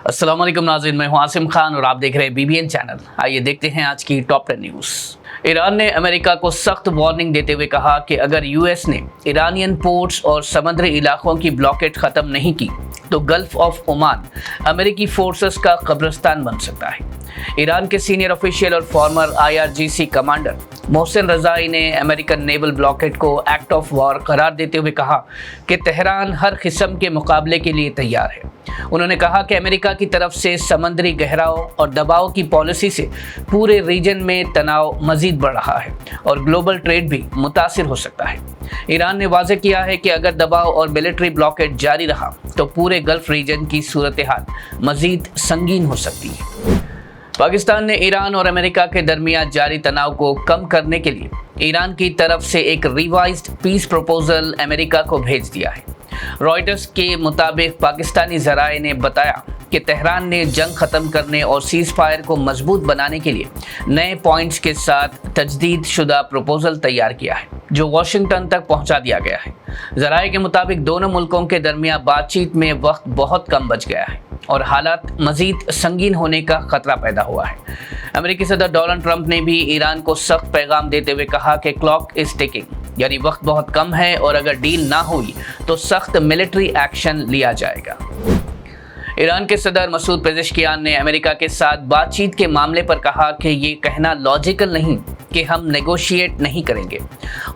अस्सलाम वालेकुम नाज़रीन, मैं हूं आसिम खान और आप देख रहे हैं BBN चैनल। आइए देखते हैं आज की टॉप 10 न्यूज़। ईरान ने अमेरिका को सख्त वार्निंग देते हुए कहा कि अगर यूएस ने ईरानियन पोर्ट्स और समुद्री इलाकों की ब्लॉकेट ख़त्म नहीं की तो गल्फ ऑफ ओमान अमेरिकी फोर्सेस का कब्रिस्तान बन सकता है। ईरान के सीनियर ऑफिशियल और फॉर्मर IRGC कमांडर मोहसिन रज़ाई ने अमेरिकन नेवल ब्लॉकेट को एक्ट ऑफ वॉर करार देते हुए कहा कि तेहरान हर किस्म के मुकाबले के लिए तैयार है। उन्होंने कहा कि अमेरिका की तरफ से समुद्री गहराव और दबाव की पॉलिसी से पूरे रीजन में तनाव मजीद बढ़ रहा है और ग्लोबल ट्रेड भी मुतासिर हो सकता है। ईरान ने वाज़ेह किया है कि अगर दबाव और मिलिट्री ब्लॉकेट जारी रहा तो पूरे गल्फ रीजन की सूरत हाल मजीद संगीन हो सकती है। पाकिस्तान ने ईरान और अमेरिका के दरमियान जारी तनाव को कम करने के लिए ईरान की तरफ से एक रिवाइज्ड पीस प्रपोजल अमेरिका को भेज दिया है। रॉयटर्स के मुताबिक पाकिस्तानी ज़राए ने बताया कि तेहरान ने जंग ख़त्म करने और सीज़ फायर को मजबूत बनाने के लिए नए पॉइंट्स के साथ तजदीद शुदा प्रपोजल तैयार किया है, जो वाशिंगटन तक पहुंचा दिया गया है। ज़राए के मुताबिक दोनों मुल्कों के दरमियान बातचीत में वक्त बहुत कम बच गया है और हालात मजीद संगीन होने का खतरा पैदा हुआ है। अमेरिकी सदर डोनाल्ड ट्रंप ने भी ईरान को सख्त पैगाम देते हुए कहा कि क्लॉक इज टिकिंग, यानी वक्त बहुत कम है और अगर डील ना हुई तो सख्त मिलिट्री एक्शन लिया जाएगा। ईरान के सदर मसूद पेज़ेश्कियान ने अमेरिका के साथ बातचीत के मामले पर कहा कि ये कहना लॉजिकल नहीं कि हम नेगोशिएट नहीं करेंगे।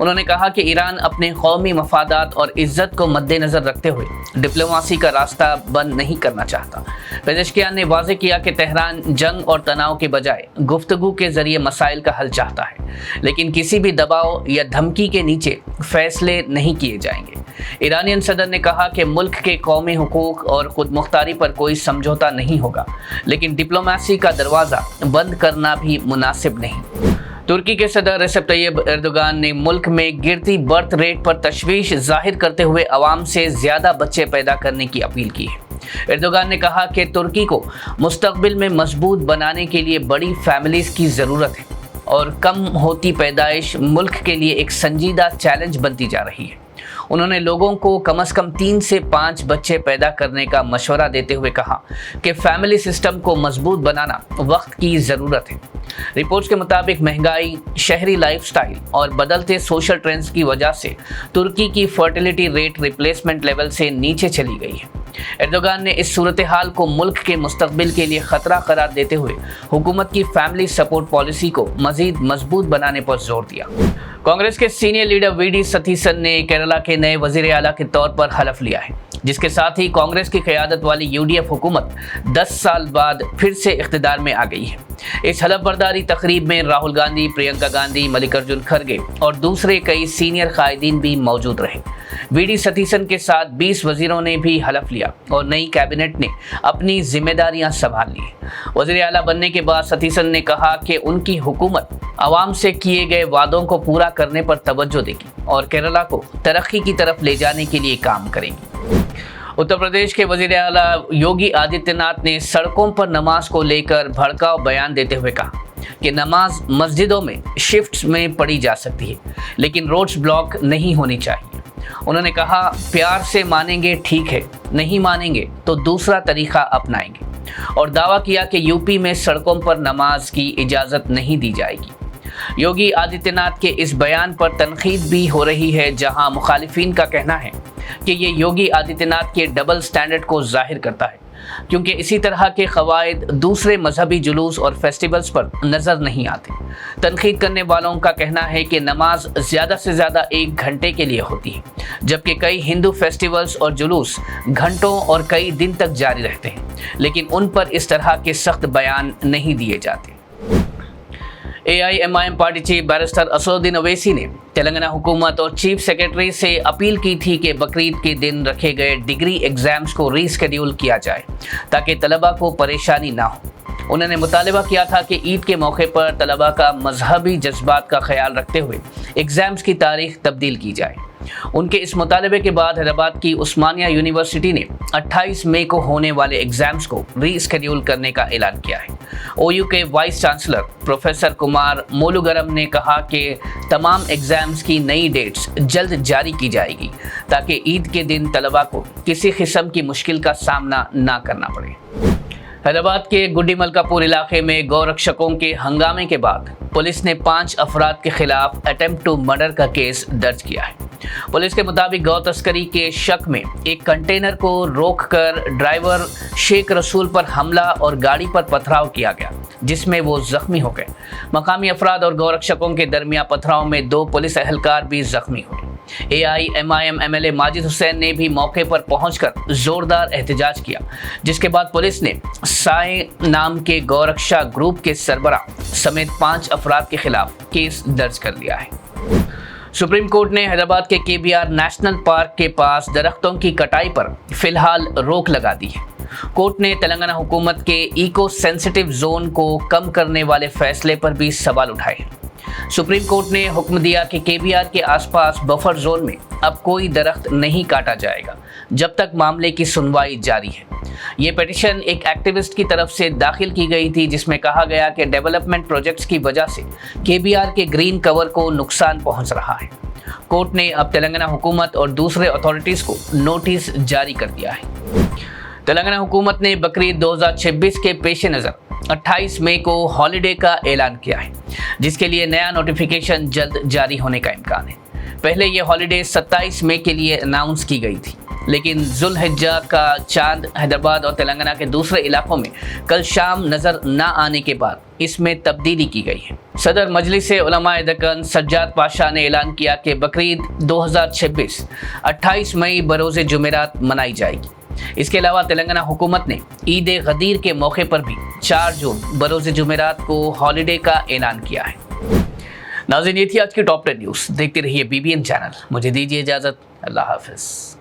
उन्होंने कहा कि ईरान अपने कौमी मफादात और इज्जत को मद्देनज़र रखते हुए डिप्लोमासी का रास्ता बंद नहीं करना चाहता। पेज़ेश्कियान ने वाज़ेह किया कि तेहरान जंग और तनाव के बजाय गुफ्तगू के ज़रिए मसाइल का हल चाहता है, लेकिन किसी भी दबाव या धमकी के नीचे फैसले नहीं किए जाएंगे। ईरानियन सदर ने कहा कि मुल्क के कौमी हुकूक और खुद मुख्तारी पर कोई समझौता नहीं होगा, लेकिन डिप्लोमेसी का दरवाज़ा बंद करना भी मुनासिब नहीं। तुर्की के सदर रेसेप तैयब एर्दोगान ने मुल्क में गिरती बर्थ रेट पर तशवीश जाहिर करते हुए अवाम से ज़्यादा बच्चे पैदा करने की अपील की है। एर्दोगान ने कहा कि तुर्की को मुस्तकबिल में मजबूत बनाने के लिए बड़ी फैमिलीज़ की ज़रूरत है और कम होती पैदाइश मुल्क के लिए एक संजीदा चैलेंज बनती जा रही है। उन्होंने लोगों को कम से कम 3 से 5 बच्चे पैदा करने का मशवरा देते हुए कहा कि फैमिली सिस्टम को मजबूत बनाना वक्त की ज़रूरत है। रिपोर्ट्स के मुताबिक महंगाई, शहरी लाइफस्टाइल और बदलते सोशल ट्रेंड्स की वजह से तुर्की की फर्टिलिटी रेट रिप्लेसमेंट लेवल से नीचे चली गई है। एर्दोगान ने इस सूरत हाल को मुल्क के मुस्तकबिल के लिए खतरा करार देते हुए हुकूमत की फैमिली सपोर्ट पॉलिसी को मजीद मजबूत बनाने पर जोर दिया। कांग्रेस के सीनियर लीडर VD सतीसन ने केरला के नए वजीर आला के तौर पर हलफ लिया है, जिसके साथ ही कांग्रेस की क़यादत वाली UDF हुकूमत 10 साल बाद फिर से इख्तिदार में आ गई है। इस हलफ बर्दारी तकरीब में राहुल गांधी, प्रियंका गांधी, मल्लिकार्जुन खड़गे और दूसरे कई सीनियर कायदीन भी मौजूद रहे। VD सतीसन के साथ 20 वजीरों ने भी हलफ लिया और नई कैबिनेट ने अपनी जिम्मेदारियां संभाल ली। वजीर आला बनने के बाद सतीसन ने कहा कि उनकी हुकूमत आवाम से किए गए वादों को पूरा करने पर तवज्जो देगी और केरला को तरक्की की तरफ ले जाने के लिए काम करेगी। उत्तर प्रदेश के वजीर आला योगी आदित्यनाथ ने सड़कों पर नमाज को लेकर भड़काऊ बयान देते हुए कहा कि नमाज मस्जिदों में शिफ्ट्स में पढ़ी जा सकती है, लेकिन रोड्स ब्लॉक नहीं होनी चाहिए। उन्होंने कहा, प्यार से मानेंगे ठीक है, नहीं मानेंगे तो दूसरा तरीका अपनाएंगे, और दावा किया कि यूपी में सड़कों पर नमाज की इजाज़त नहीं दी जाएगी। योगी आदित्यनाथ के इस बयान पर तनकीद भी हो रही है, जहां मुखालिफिन का कहना है कि ये योगी आदित्यनाथ के डबल स्टैंडर्ड को जाहिर करता है, क्योंकि इसी तरह के क़वाइद दूसरे मजहबी जुलूस और फेस्टिवल्स पर नज़र नहीं आते। तनकीद करने वालों का कहना है कि नमाज ज़्यादा से ज़्यादा 1 घंटे के लिए होती है, जबकि कई हिंदू फेस्टिवल्स और जुलूस घंटों और कई दिन तक जारी रहते हैं, लेकिन उन पर इस तरह के सख्त बयान नहीं दिए जाते। AIMIM party chief barrister Asaduddin Owaisi ने तेलंगाना हुकूमत और चीफ सेक्रेटरी से अपील की थी कि बकरीद के दिन रखे गए डिग्री एग्जाम्स को रीशेड्यूल किया जाए ताकि तलबा को परेशानी ना हो। उन्होंने मुतालबा किया था कि ईद के मौके पर तलबा का मजहबी जज्बात का ख्याल रखते हुए एग्ज़ाम्स की तारीख तब्दील की जाए। उनके इस मुतालबे के बाद हैदराबाद की उस्मानिया यूनिवर्सिटी ने 28 मई को होने वाले एग्ज़ाम्स को रीशेड्यूल करने का ऐलान किया है। OU के वाइस चांसलर प्रोफेसर कुमार मोलुगरम ने कहा कि तमाम एग्ज़ाम्स की नई डेट्स जल्द जारी की जाएगी ताकि ईद के दिन तलबा को किसी किस्म की मुश्किल का सामना ना करना पड़े। हैदराबाद के गुड्डी मलकापुर इलाके में गौरक्षकों के हंगामे के बाद पुलिस ने 5 अफराद के खिलाफ अटेम्प्ट टू मर्डर का केस दर्ज किया है। पुलिस के मुताबिक गौ तस्करी के शक में एक कंटेनर को रोककर ड्राइवर शेख रसूल पर हमला और गाड़ी पर पथराव किया गया, जिसमें वो जख्मी हो गए। मकामी अफराद और गौरक्षकों के दरमियान पथराव में 2 पुलिस एहलकार भी जख्मी हुए। AIMIM MLA माजिद हुसैन ने भी मौके पर पहुंचकर जोरदार एहतजाज किया, जिसके बाद पुलिस ने साए नाम के गौरक्षा ग्रुप के सरबराह समेत 5 अफराद के खिलाफ केस दर्ज कर लिया है। सुप्रीम कोर्ट ने हैदराबाद के KBR नेशनल पार्क के पास दरख्तों की कटाई पर फिलहाल रोक लगा दी है। कोर्ट ने तेलंगाना हुकूमत के इको सेंसिटिव जोन को कम करने वाले फैसले पर भी सवाल उठाए। सुप्रीम कोर्ट ने हुक्म दिया कि KBR के आसपास बफर जोन में अब कोई दरख्त नहीं काटा जाएगा जब तक मामले की सुनवाई जारी है। ये पिटीशन एक एक्टिविस्ट की तरफ से दाखिल की गई थी, जिसमें कहा गया कि डेवलपमेंट प्रोजेक्ट्स की वजह से KBR के ग्रीन कवर को नुकसान पहुंच रहा है। कोर्ट ने अब तेलंगाना हुकूमत और दूसरे अथॉरिटीज़ को नोटिस जारी कर दिया है। तेलंगाना हुकूमत ने बकरीद 2026 के पेश नज़र 28 मई को हॉलिडे का ऐलान किया है, जिसके लिए नया नोटिफिकेशन जल्द जारी होने का इम्कान है। पहले ये हॉलिडे 27 मई के लिए अनाउंस की गई थी, लेकिन जुल्हिज्जा का चांद हैदराबाद और तेलंगाना के दूसरे इलाकों में कल शाम नज़र न आने के बाद इसमें तब्दीली की गई है। सदर मजलिस उलमाए दक्कन सज्जाद पाशा ने ऐलान किया कि बकरीद 2026 28 मई बरोज़ जुमेरात मनाई जाएगी। इसके अलावा तेलंगाना हुकूमत ने ईद गदीर के मौके पर भी 4 जून बरोज़ जुमेरात को हॉलिडे का ऐलान किया है। नाज़रीन, ये थी आज की टॉप 10 न्यूज़। देखते रहिए BBN चैनल। मुझे दीजिए इजाज़त। अल्लाह हाफ़िज़।